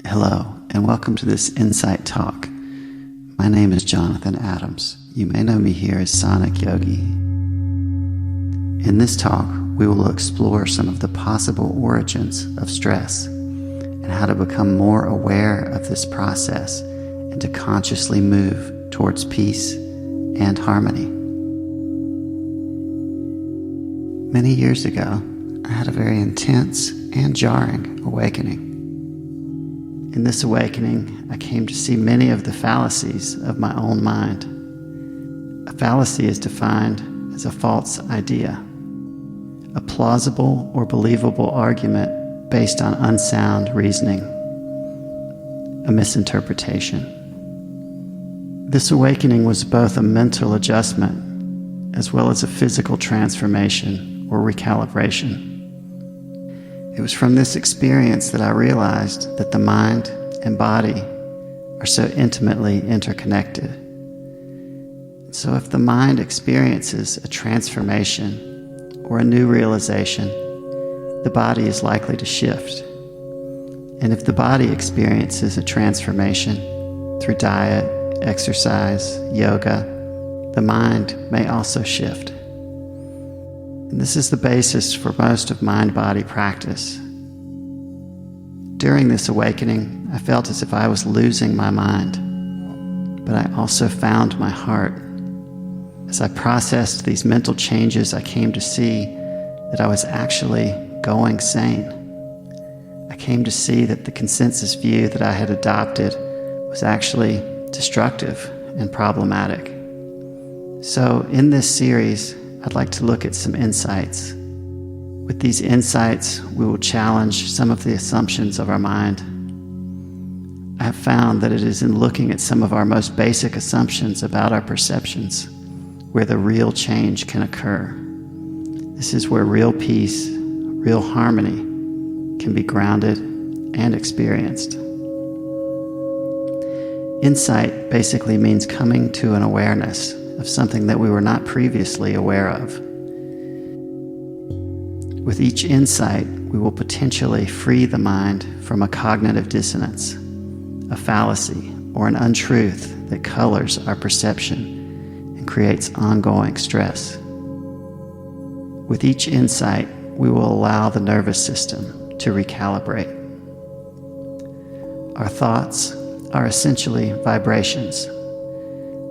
Hello, and welcome to this Insight Talk. My name is Jonathan Adams. You may know me here as Sonic Yogi. In this talk, we will explore some of the possible origins of stress and how to become more aware of this process and to consciously move towards peace and harmony. Many years ago, I had a very intense and jarring awakening. In this awakening, I came to see many of the fallacies of my own mind. A fallacy is defined as a false idea, a plausible or believable argument based on unsound reasoning, a misinterpretation. This awakening was both a mental adjustment as well as a physical transformation or recalibration. It was from this experience that I realized that the mind and body are so intimately interconnected. So if the mind experiences a transformation or a new realization, the body is likely to shift. And if the body experiences a transformation through diet, exercise, yoga, the mind may also shift. And this is the basis for most of mind-body practice. During this awakening, I felt as if I was losing my mind, but I also found my heart. As I processed these mental changes, I came to see that I was actually going sane. I came to see that the consensus view that I had adopted was actually destructive and problematic. So in this series, I'd like to look at some insights. With these insights, we will challenge some of the assumptions of our mind. I have found that it is in looking at some of our most basic assumptions about our perceptions where the real change can occur. This is where real peace, real harmony can be grounded and experienced. Insight basically means coming to an awareness of something that we were not previously aware of. With each insight, we will potentially free the mind from a cognitive dissonance, a fallacy, or an untruth that colors our perception and creates ongoing stress. With each insight, we will allow the nervous system to recalibrate. Our thoughts are essentially vibrations.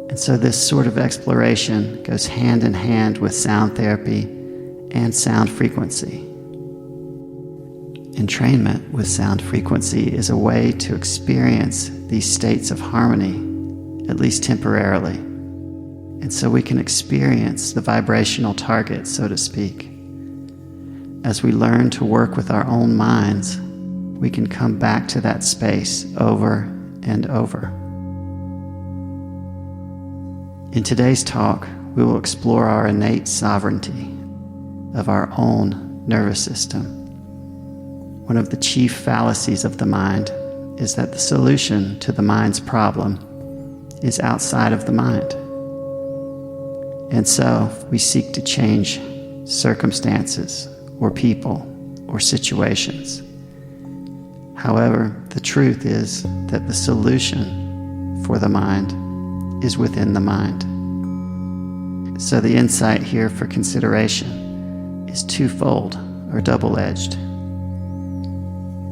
And so this sort of exploration goes hand in hand with sound therapy and sound frequency. Entrainment with sound frequency is a way to experience these states of harmony, at least temporarily. And so we can experience the vibrational target, so to speak. As we learn to work with our own minds, we can come back to that space over and over. In today's talk, we will explore our innate sovereignty of our own nervous system. One of the chief fallacies of the mind is that the solution to the mind's problem is outside of the mind. And so we seek to change circumstances or people or situations. However, the truth is that the solution for the mind is within the mind. So the insight here for consideration is twofold or double-edged.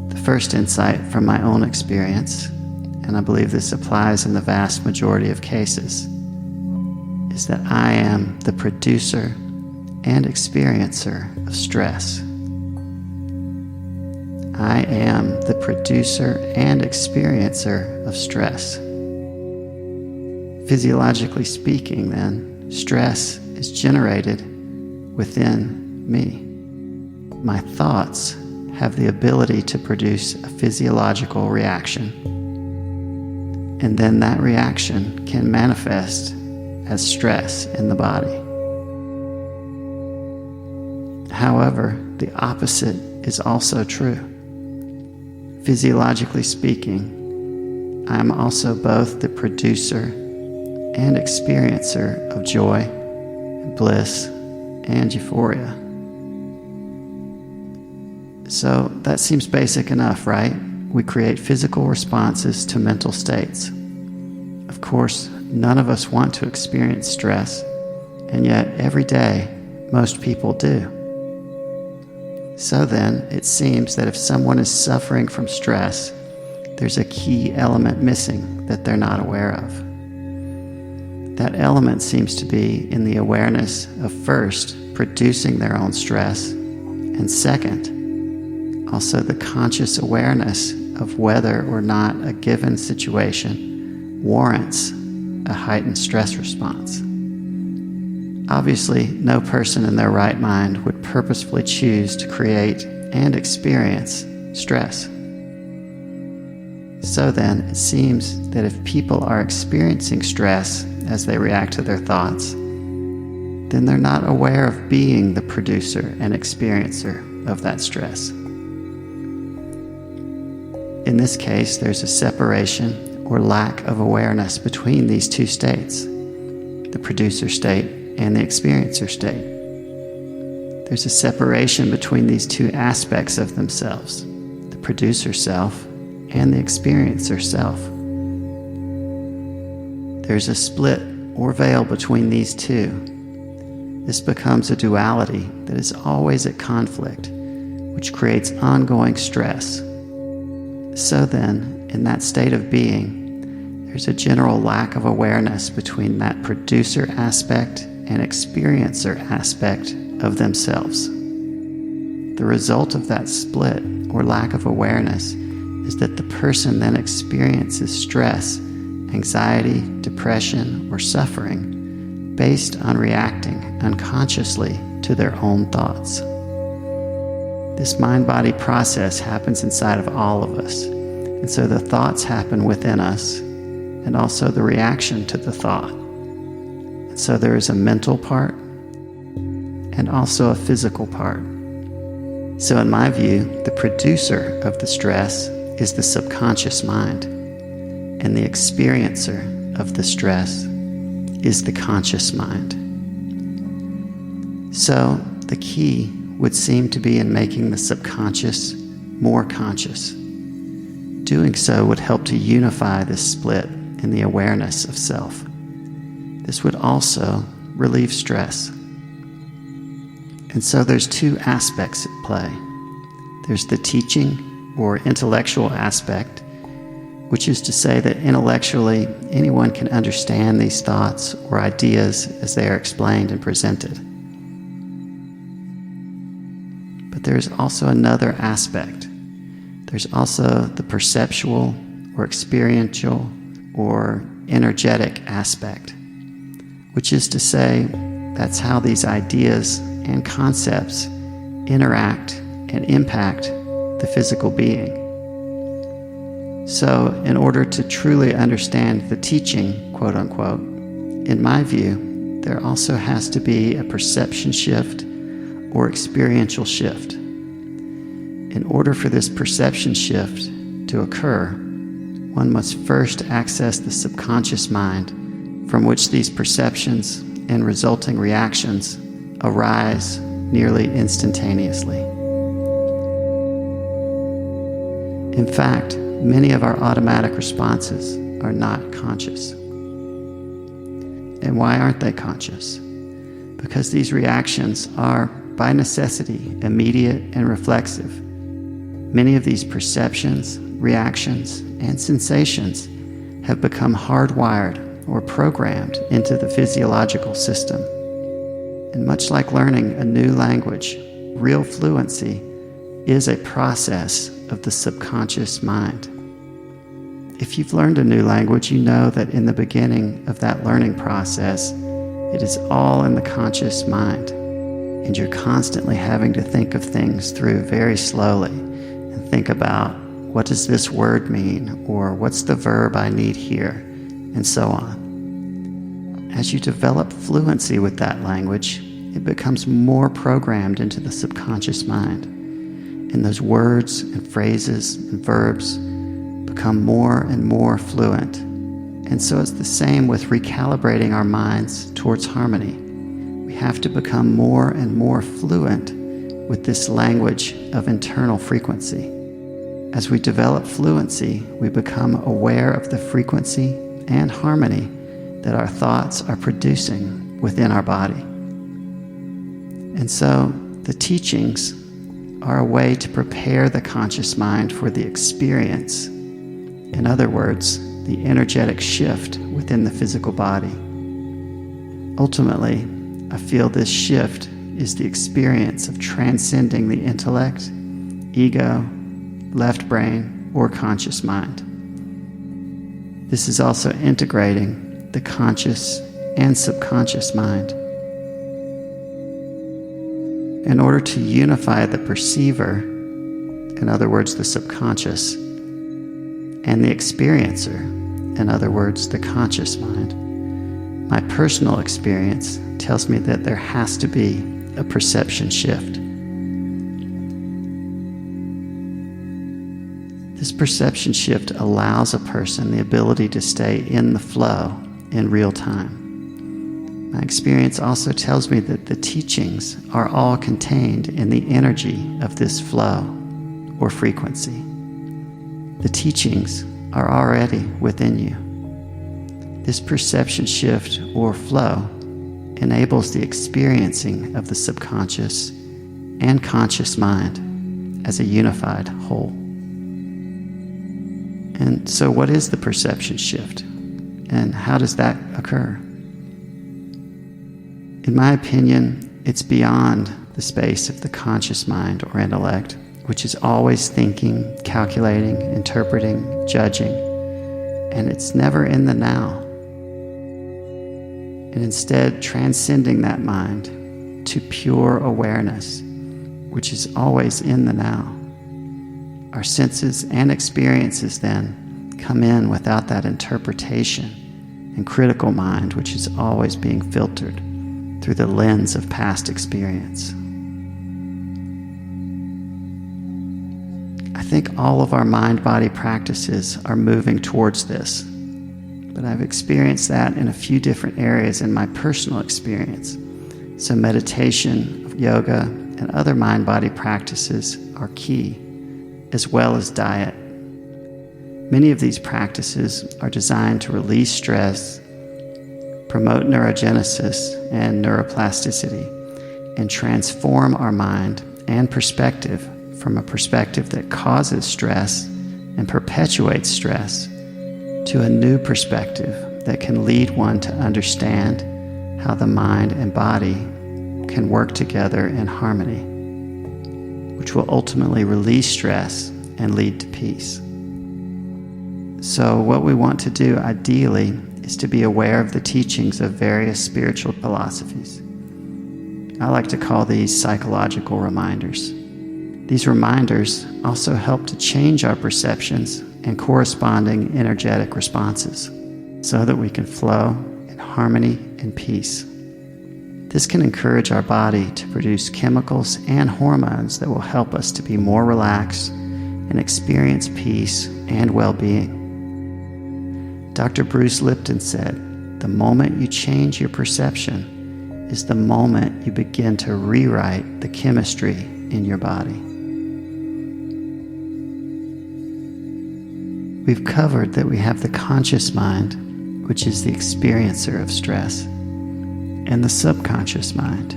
The first insight from my own experience, and I believe this applies in the vast majority of cases, is that I am the producer and experiencer of stress. I am the producer and experiencer of stress. Physiologically speaking, then, stress is generated within me. My thoughts have the ability to produce a physiological reaction, and then that reaction can manifest as stress in the body. However, the opposite is also true. Physiologically speaking, I am also both the producer and experiencer of joy, bliss, and euphoria. So that seems basic enough, right? We create physical responses to mental states. Of course, none of us want to experience stress, and yet every day, most people do. So then, it seems that if someone is suffering from stress, there's a key element missing that they're not aware of. That element seems to be in the awareness of first, producing their own stress, and second, also the conscious awareness of whether or not a given situation warrants a heightened stress response. Obviously, no person in their right mind would purposefully choose to create and experience stress. So then, it seems that if people are experiencing stress as they react to their thoughts, then they're not aware of being the producer and experiencer of that stress. In this case, there's a separation or lack of awareness between these two states, the producer state and the experiencer state. There's a separation between these two aspects of themselves, the producer self and the experiencer self. There's a split or veil between these two. This becomes a duality that is always at conflict, which creates ongoing stress. So then, in that state of being, there's a general lack of awareness between that producer aspect and experiencer aspect of themselves. The result of that split or lack of awareness is that the person then experiences stress, anxiety, depression, or suffering based on reacting unconsciously to their own thoughts. This mind-body process happens inside of all of us, and so the thoughts happen within us, and also the reaction to the thought. And so there is a mental part, and also a physical part. So in my view, the producer of the stress is the subconscious mind, and the experiencer of the stress is the conscious mind. So the key would seem to be in making the subconscious more conscious. Doing so would help to unify this split in the awareness of self. This would also relieve stress. And so there's two aspects at play. There's the teaching or intellectual aspect, which is to say that intellectually anyone can understand these thoughts or ideas as they are explained and presented. But there's also another aspect. There's also the perceptual or experiential or energetic aspect, which is to say that's how these ideas and concepts interact and impact the physical being. So in order to truly understand the teaching, quote unquote, in my view, there also has to be a perception shift or experiential shift. In order for this perception shift to occur, one must first access the subconscious mind from which these perceptions and resulting reactions arise nearly instantaneously. In fact, many of our automatic responses are not conscious. And why aren't they conscious? Because these reactions are, by necessity, immediate and reflexive. Many of these perceptions, reactions, and sensations have become hardwired or programmed into the physiological system. And much like learning a new language, real fluency is a process of the subconscious mind. If you've learned a new language, you know that in the beginning of that learning process, it is all in the conscious mind, and you're constantly having to think of things through very slowly and think about, what does this word mean, or what's the verb I need here, and so on. As you develop fluency with that language, it becomes more programmed into the subconscious mind, and those words and phrases and verbs become more and more fluent. And so it's the same with recalibrating our minds towards harmony. We have to become more and more fluent with this language of internal frequency. As we develop fluency, we become aware of the frequency and harmony that our thoughts are producing within our body. And so the teachings are a way to prepare the conscious mind for the experience. In other words, the energetic shift within the physical body. Ultimately, I feel this shift is the experience of transcending the intellect, ego, left brain, or conscious mind. This is also integrating the conscious and subconscious mind. In order to unify the perceiver, in other words, the subconscious, and the experiencer, in other words, the conscious mind, my personal experience tells me that there has to be a perception shift. This perception shift allows a person the ability to stay in the flow in real time. My experience also tells me that the teachings are all contained in the energy of this flow or frequency. The teachings are already within you. This perception shift or flow enables the experiencing of the subconscious and conscious mind as a unified whole. And so what is the perception shift? And how does that occur? In my opinion, it's beyond the space of the conscious mind or intellect, which is always thinking, calculating, interpreting, judging, and it's never in the now. And instead transcending that mind to pure awareness, which is always in the now. Our senses and experiences then come in without that interpretation and critical mind, which is always being filtered through the lens of past experience. I think all of our mind-body practices are moving towards this. But I've experienced that in a few different areas in my personal experience. So meditation, yoga, and other mind-body practices are key, as well as diet. Many of these practices are designed to release stress, promote neurogenesis and neuroplasticity, and transform our mind and perspective from a perspective that causes stress and perpetuates stress to a new perspective that can lead one to understand how the mind and body can work together in harmony, which will ultimately release stress and lead to peace. So what we want to do ideally is to be aware of the teachings of various spiritual philosophies. I like to call these psychological reminders. These reminders also help to change our perceptions and corresponding energetic responses so that we can flow in harmony and peace. This can encourage our body to produce chemicals and hormones that will help us to be more relaxed and experience peace and well-being. Dr. Bruce Lipton said, "The moment you change your perception is the moment you begin to rewrite the chemistry in your body." We've covered that we have the conscious mind, which is the experiencer of stress, and the subconscious mind,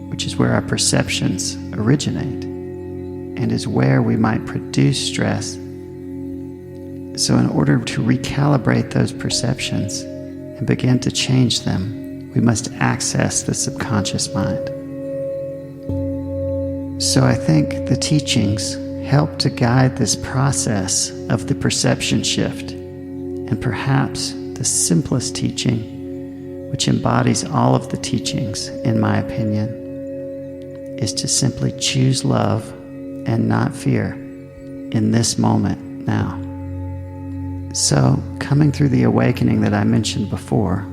which is where our perceptions originate and is where we might produce stress. So in order to recalibrate those perceptions and begin to change them, we must access the subconscious mind. So I think the teachings help to guide this process of the perception shift, and perhaps the simplest teaching, which embodies all of the teachings, in my opinion, is to simply choose love and not fear in this moment now. So coming through the awakening that I mentioned before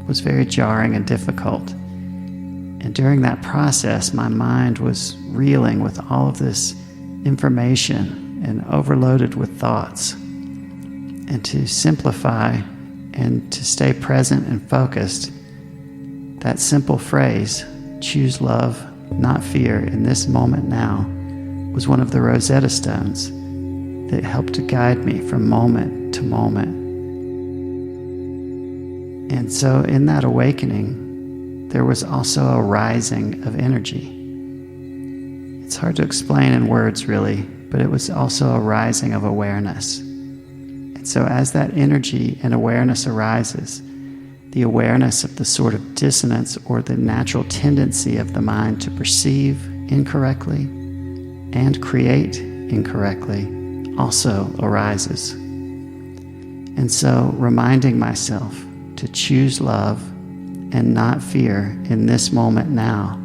was very jarring and difficult. And during that process, my mind was reeling with all of this information and overloaded with thoughts. And to simplify and to stay present and focused, that simple phrase, choose love not fear, in this moment now, was one of the Rosetta Stones that helped to guide me from moment to moment. And so in that awakening, there was also a rising of energy. It's hard to explain in words, really, but it was also a rising of awareness. And so as that energy and awareness arises, the awareness of the sort of dissonance or the natural tendency of the mind to perceive incorrectly and create incorrectly also arises. And so reminding myself to choose love and not fear in this moment now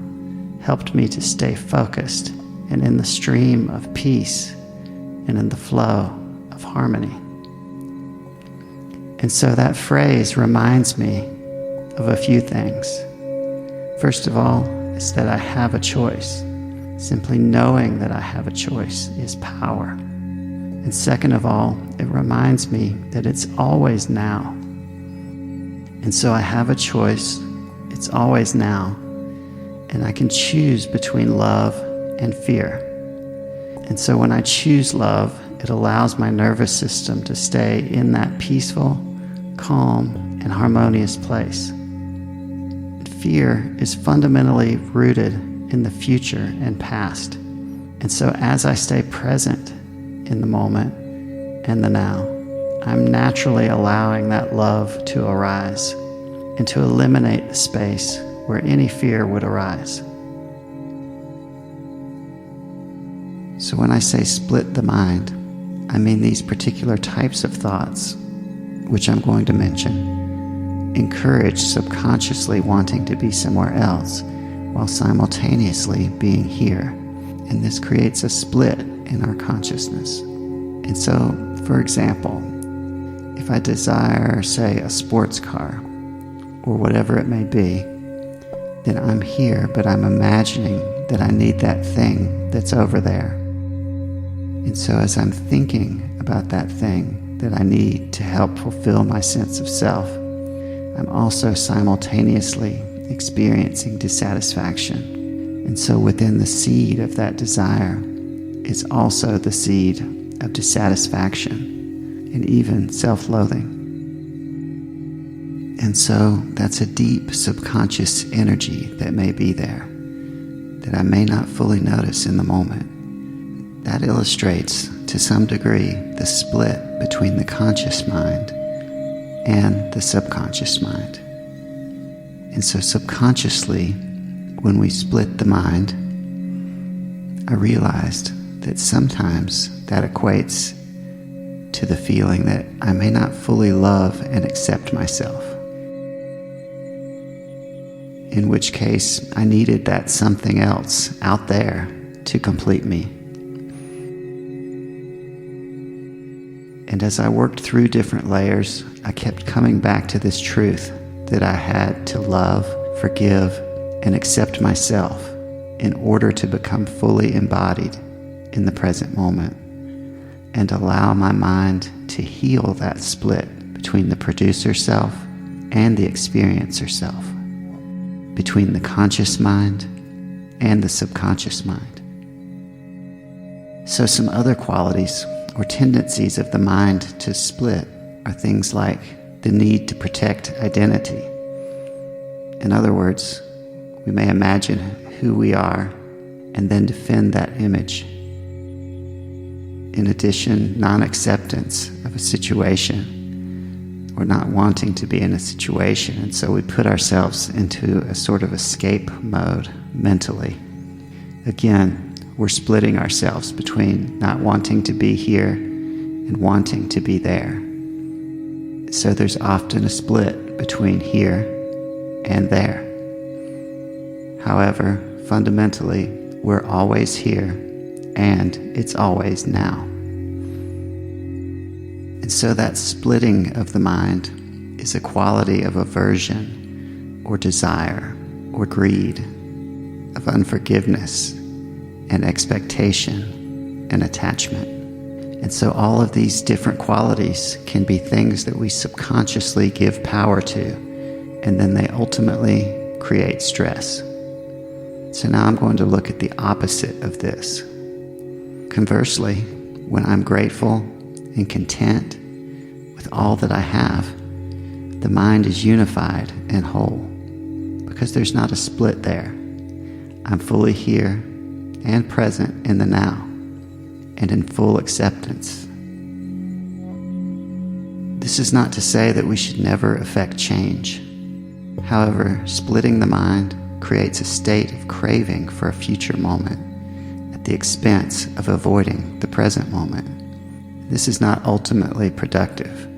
helped me to stay focused and in the stream of peace and in the flow of harmony. And so that phrase reminds me of a few things. First of all, is that I have a choice. Simply knowing that I have a choice is power. And second of all, it reminds me that it's always now. And so I have a choice. It's always now. And I can choose between love and fear. And so when I choose love, it allows my nervous system to stay in that peaceful, calm, and harmonious place. And fear is fundamentally rooted in the future and past. And so as I stay present in the moment and the now, I'm naturally allowing that love to arise and to eliminate the space where any fear would arise. So when I say split the mind, I mean these particular types of thoughts, which I'm going to mention, encourage subconsciously wanting to be somewhere else while simultaneously being here. And this creates a split in our consciousness. And so, for example, if I desire, say, a sports car, or whatever it may be, then I'm here, but I'm imagining that I need that thing that's over there. And so as I'm thinking about that thing that I need to help fulfill my sense of self, I'm also simultaneously experiencing dissatisfaction. And so within the seed of that desire is also the seed of dissatisfaction and even self-loathing. And so that's a deep subconscious energy that may be there that I may not fully notice in the moment. That illustrates to some degree the split between the conscious mind and the subconscious mind. And so subconsciously, when we split the mind, I realized that sometimes that equates to the feeling that I may not fully love and accept myself. In which case, I needed that something else out there to complete me. And as I worked through different layers, I kept coming back to this truth that I had to love, forgive, and accept myself in order to become fully embodied in the present moment and allow my mind to heal that split between the producer self and the experiencer self, between the conscious mind and the subconscious mind. So some other qualities or tendencies of the mind to split are things like the need to protect identity. In other words, we may imagine who we are and then defend that image. In addition, non-acceptance of a situation or not wanting to be in a situation, and so we put ourselves into a sort of escape mode mentally. Again, we're splitting ourselves between not wanting to be here and wanting to be there. So there's often a split between here and there. However, fundamentally, we're always here and it's always now. And so that splitting of the mind is a quality of aversion or desire or greed, of unforgiveness and expectation and attachment. And so all of these different qualities can be things that we subconsciously give power to, and then they ultimately create stress. So now I'm going to look at the opposite of this. Conversely, when I'm grateful and content with all that I have, the mind is unified and whole, because there's not a split there. I'm fully here and present in the now, and in full acceptance. This is not to say that we should never affect change. However, splitting the mind creates a state of craving for a future moment at the expense of avoiding the present moment. This is not ultimately productive.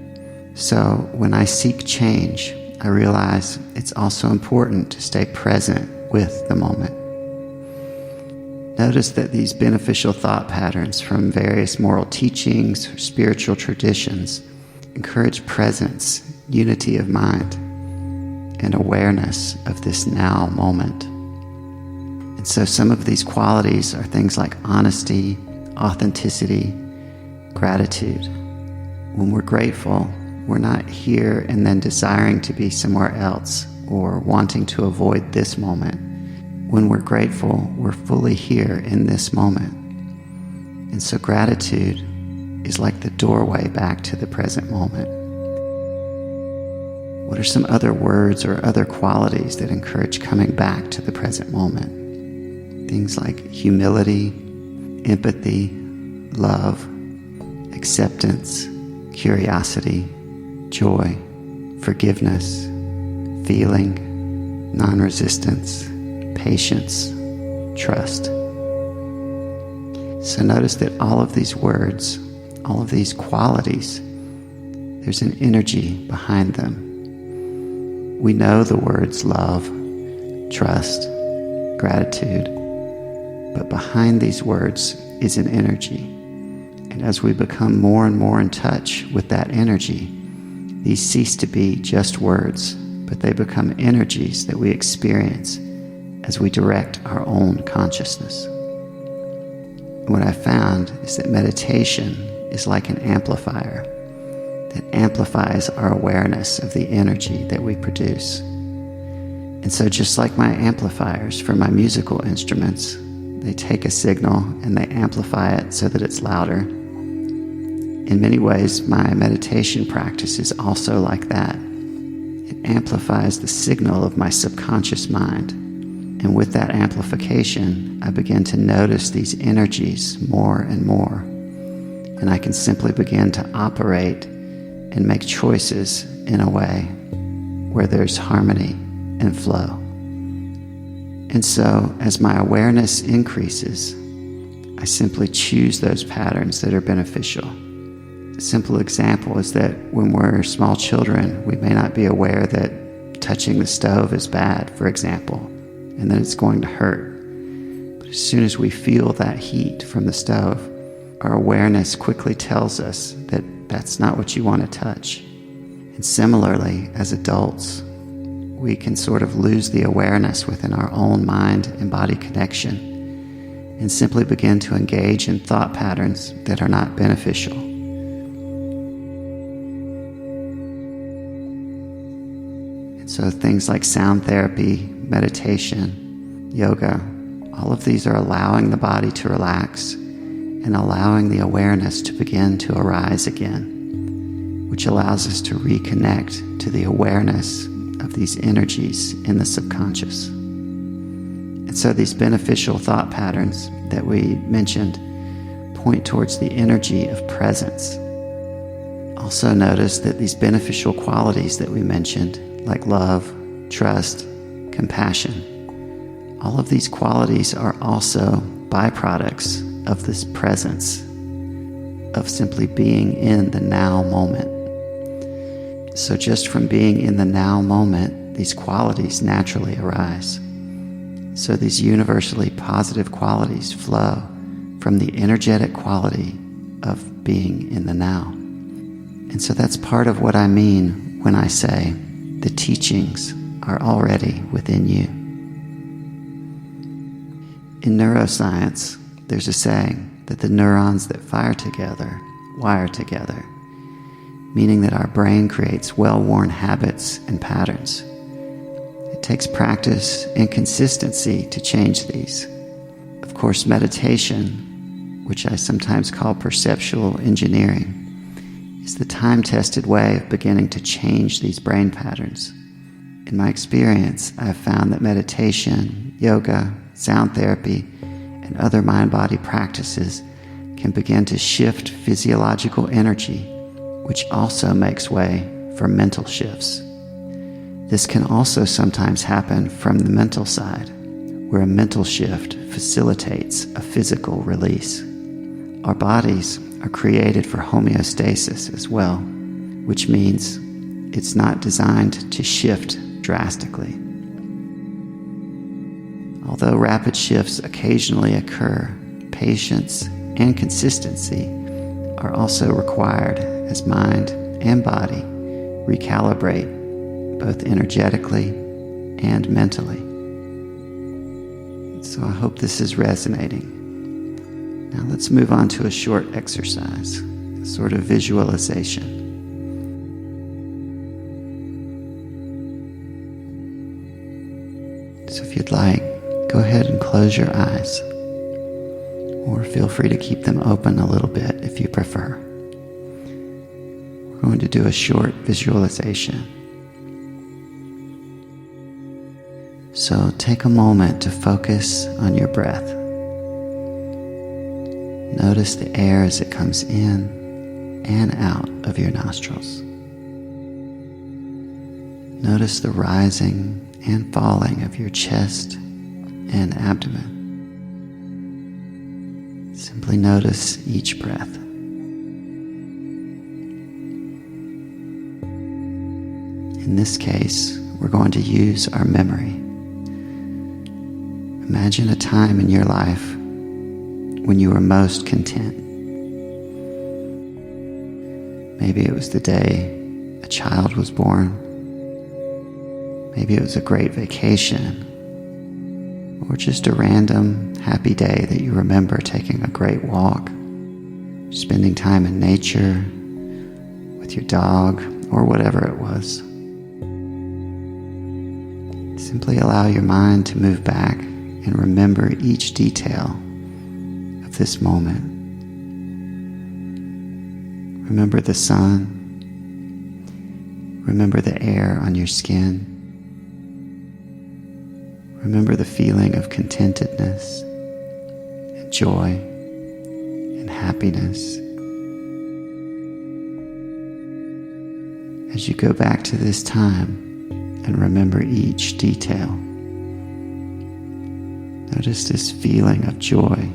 So when I seek change, I realize it's also important to stay present with the moment. Notice that these beneficial thought patterns from various moral teachings or spiritual traditions encourage presence, unity of mind, and awareness of this now moment. And so some of these qualities are things like honesty, authenticity, gratitude. When we're grateful, we're not here and then desiring to be somewhere else or wanting to avoid this moment. When we're grateful, we're fully here in this moment. And so gratitude is like the doorway back to the present moment. What are some other words or other qualities that encourage coming back to the present moment? Things like humility, empathy, love, acceptance, curiosity, joy, forgiveness, feeling, non-resistance, patience, trust. So notice that all of these words, all of these qualities, there's an energy behind them. We know the words love, trust, gratitude, but behind these words is an energy. And as we become more and more in touch with that energy, these cease to be just words, but they become energies that we experience as we direct our own consciousness. And what I found is that meditation is like an amplifier that amplifies our awareness of the energy that we produce. And so just like my amplifiers for my musical instruments, they take a signal and they amplify it so that it's louder. In many ways, my meditation practice is also like that. It amplifies the signal of my subconscious mind. And with that amplification, I begin to notice these energies more and more. And I can simply begin to operate and make choices in a way where there's harmony and flow. And so, as my awareness increases, I simply choose those patterns that are beneficial. A simple example is that when we're small children, we may not be aware that touching the stove is bad, for example, and that it's going to hurt. But as soon as we feel that heat from the stove, our awareness quickly tells us that that's not what you want to touch. And similarly, as adults, we can sort of lose the awareness within our own mind and body connection and simply begin to engage in thought patterns that are not beneficial. And so things like sound therapy, meditation, yoga, all of these are allowing the body to relax and allowing the awareness to begin to arise again, which allows us to reconnect to the awareness of these energies in the subconscious. And so these beneficial thought patterns that we mentioned point towards the energy of presence. Also notice that these beneficial qualities that we mentioned, like love, trust, compassion, all of these qualities are also byproducts of this presence, of simply being in the now moment. So just from being in the now moment, these qualities naturally arise. So these universally positive qualities flow from the energetic quality of being in the now. And so that's part of what I mean when I say the teachings are already within you. In neuroscience, there's a saying that the neurons that fire together wire together, meaning that our brain creates well-worn habits and patterns. It takes practice and consistency to change these. Of course, meditation, which I sometimes call perceptual engineering, is the time-tested way of beginning to change these brain patterns. In my experience, I have found that meditation, yoga, sound therapy, and other mind-body practices can begin to shift physiological energy, which also makes way for mental shifts. This can also sometimes happen from the mental side, where a mental shift facilitates a physical release. Our bodies are created for homeostasis as well, which means it's not designed to shift drastically. Although rapid shifts occasionally occur, patience and consistency are also required as mind and body recalibrate both energetically and mentally. So I hope this is resonating. Now let's move on to a short exercise, a sort of visualization. So if you'd like, go ahead and close your eyes, or feel free to keep them open a little bit if you prefer. We're going to do a short visualization. So take a moment to focus on your breath. Notice the air as it comes in and out of your nostrils. Notice the rising and falling of your chest and abdomen. Simply notice each breath. In this case, we're going to use our memory. Imagine a time in your life when you were most content. Maybe it was the day a child was born. Maybe it was a great vacation, or just a random happy day that you remember taking a great walk, spending time in nature with your dog, or whatever it was. Simply allow your mind to move back and remember each detail of this moment. Remember the sun. Remember the air on your skin. Remember the feeling of contentedness and joy and happiness. As you go back to this time and remember each detail, notice this feeling of joy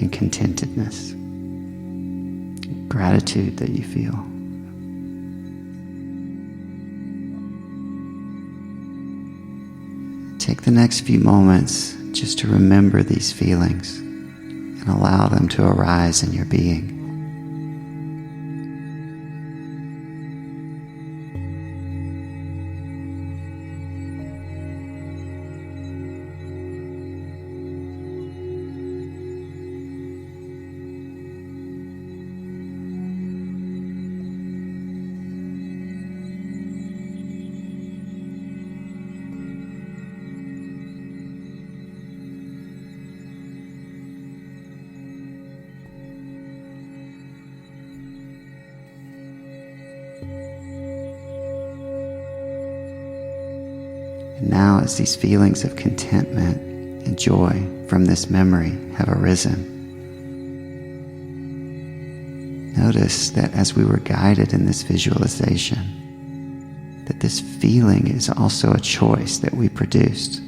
and contentedness, gratitude that you feel. Take the next few moments just to remember these feelings and allow them to arise in your being. And now, as these feelings of contentment and joy from this memory have arisen, notice that as we were guided in this visualization, that this feeling is also a choice that we produced.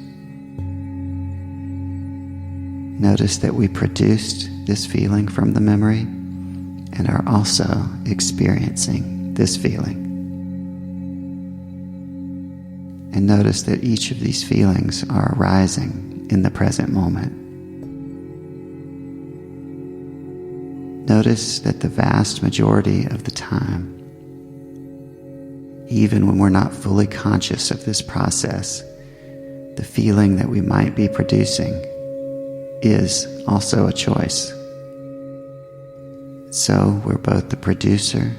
Notice that we produced this feeling from the memory and are also experiencing this feeling. And notice that each of these feelings are arising in the present moment. Notice that the vast majority of the time, even when we're not fully conscious of this process, the feeling that we might be producing is also a choice. So we're both the producer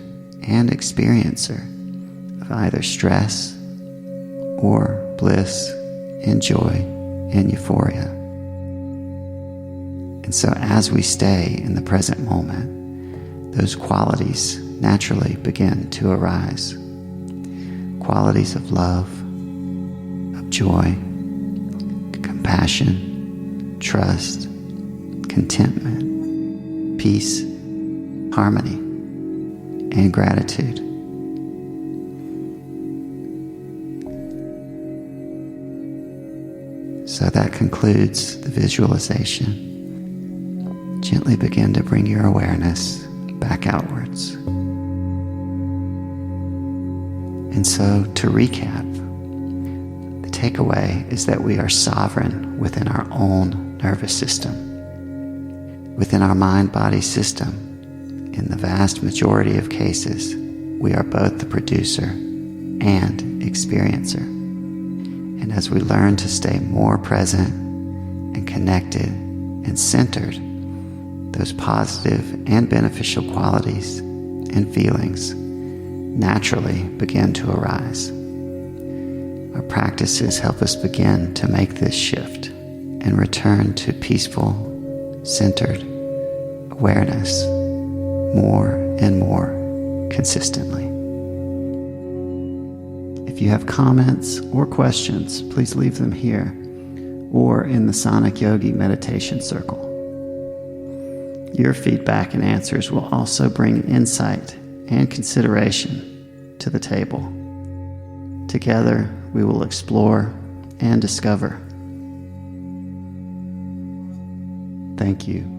and experiencer of either stress or bliss and joy and euphoria. And so as we stay in the present moment, those qualities naturally begin to arise. Qualities of love, of joy, compassion, trust, contentment, peace, harmony, and gratitude. So that concludes the visualization. Gently begin to bring your awareness back outwards. And so, to recap, the takeaway is that we are sovereign within our own nervous system. Within our mind-body system, in the vast majority of cases, we are both the producer and experiencer. And as we learn to stay more present and connected and centered, those positive and beneficial qualities and feelings naturally begin to arise. Our practices help us begin to make this shift and return to peaceful, centered awareness more and more consistently. If you have comments or questions, please leave them here or in the Sonic Yogi meditation circle. Your feedback and answers will also bring insight and consideration to the table. Together, we will explore and discover. Thank you.